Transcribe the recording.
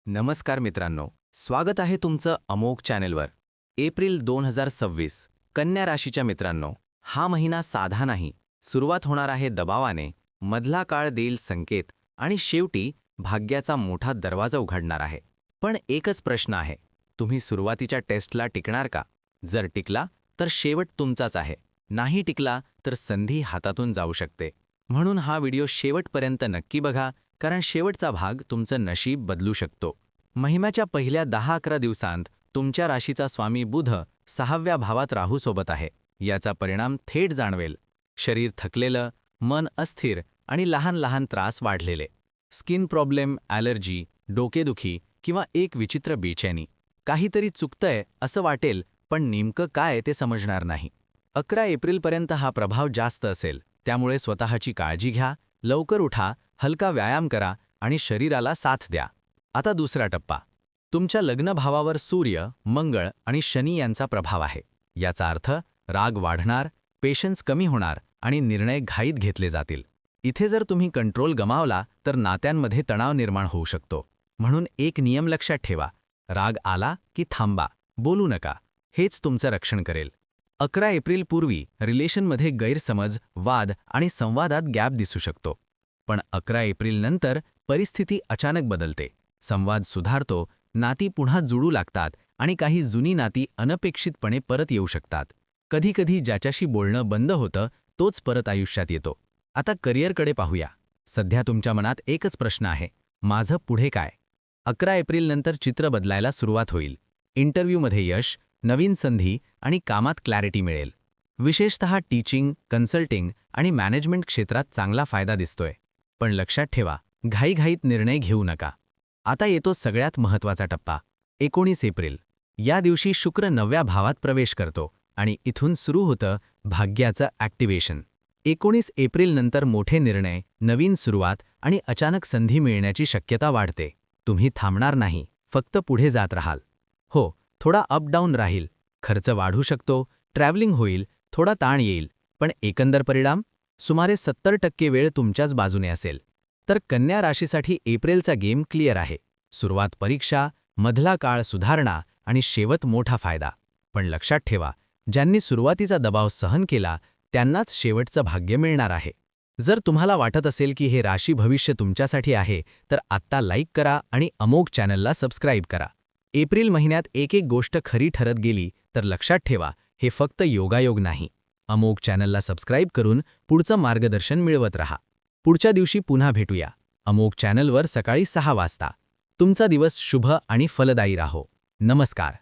नमस्कार मित्रांनो, स्वागत आहे तुमचं अमोघ चॅनेलवर. एप्रिल 2026 कन्या राशीच्या मित्रांनो, हा महिना साधा नाही. सुरुवात होणार आहे दबावाने, मधला काळ देईल संकेत आणि शेवटी भाग्याचा मोठा दरवाजा उघडणार आहे. पण एकच प्रश्न आहे, तुम्ही सुरुवातीच्या टेस्टला टिकणार का? जर टिकला तर शेवट तुमचाच आहे, नाही टिकला तर संधी हातातून जाऊ शकते. म्हणून हा व्हिडिओ शेवटपर्यंत नक्की बघा, कारण शेवटचा भाग तुमचं नशीब बदलू शकतो. महिन्याच्या पहिल्या 10-11 दिवसांत तुमच्या राशीचा स्वामी बुध 6व्या भावात राहूसोबत आहे. याचा परिणाम थेट जाणवेल. शरीर थकलेलं, मन अस्थिर आणि लहान लहान त्रास वाढलेले. स्किन प्रॉब्लेम, ॲलर्जी, डोकेदुखी किंवा एक विचित्र बेचैनी. काहीतरी चुकतंय असं वाटेल, पण नेमकं काय ते समजणार नाही. 11 एप्रिलपर्यंत हा प्रभाव जास्त असेल, त्यामुळे स्वतःची काळजी घ्या, लवकर उठा, हलका व्यायाम करा आणि शरीराला साथ द्या. आता दुसरा टप्पा. तुमच्या लग्नभावावर सूर्य, मंगळ आणि शनी यांचा प्रभाव आहे. याचा अर्थ राग वाढणार, पेशन्स कमी होणार आणि निर्णय घाईत घेतले जातील. इथे जर तुम्ही कंट्रोल गमावला तर नात्यांमध्ये तणाव निर्माण होऊ शकतो. म्हणून एक नियम लक्षात ठेवा, राग आला की थांबा, बोलू नका. हेच तुमचं रक्षण करेल. 11 एप्रिलपूर्वी रिलेशनमध्ये गैरसमज, वाद आणि संवादात गॅप दिसू शकतो. पण 11 एप्रिलनंतर परिस्थिती अचानक बदलते. संवाद सुधारतो, नाती पुन्हा जुळू लागतात आणि काही जुनी नाती अनपेक्षितपणे परत येऊ शकतात. कधीकधी ज्याच्याशी बोलणं बंद होतं तोच परत आयुष्यात येतो. आता करिअरकडे पाहूया. सध्या तुमच्या मनात एकच प्रश्न आहे, माझं पुढे काय? 11 एप्रिलनंतर चित्र बदलायला सुरुवात होईल. इंटरव्ह्यूमध्ये यश, नवीन संधी आणि कामात क्लॅरिटी मिळेल. विशेषतः टीचिंग, कन्सल्टिंग आणि मॅनेजमेंट क्षेत्रात चांगला फायदा दिसतोय. पण लक्षात ठेवा, घाईघाईत निर्णय घेऊ नका. आता येतो सगळ्यात महत्त्वाचा टप्पा, 19 एप्रिल. या दिवशी शुक्र 9व्या भावात प्रवेश करतो आणि इथून सुरू होतं भाग्याचं ॲक्टिव्हेशन. 19 एप्रिलनंतर मोठे निर्णय, नवीन सुरुवात आणि अचानक संधी मिळण्याची शक्यता वाढते. तुम्ही थांबणार नाही, फक्त पुढे जात राहाल. हो, थोडा अप डाऊन राहील, खर्च वाढू शकतो, ट्रॅव्हलिंग होईल, थोडा ताण येईल, पण एकंदर परिणाम सुमारे 70% वेळ तुमच्याच बाजूने असेल. तर कन्या राशीसाठी एप्रिलचा गेम क्लिअर आहे. सुरुवात परीक्षा, मधला काळ सुधारणा आणि शेवट मोठा फायदा. पण लक्षात ठेवा, ज्यांनी सुरुवातीचा दबाव सहन केला त्यांनाच शेवटचं भाग्य मिळणार आहे. जर तुम्हाला वाटत असेल की हे राशी भविष्य तुमच्यासाठी आहे, तर आत्ता लाईक करा आणि अमोघ चॅनलला सबस्क्राईब करा. एप्रिल महिन्यात एक एक गोष्ट खरी ठरत गेली तर लक्षात ठेवा, हे फक्त योगायोग नाही. अमोघ चॅनलला सबस्क्राईब करून पुढचं मार्गदर्शन मिळवत रहा. पुढच्या दिवशी पुन्हा भेटूया अमोघ चॅनलवर सकाळी 6 वाजता. तुमचा दिवस शुभ आणि फलदायी राहो. नमस्कार.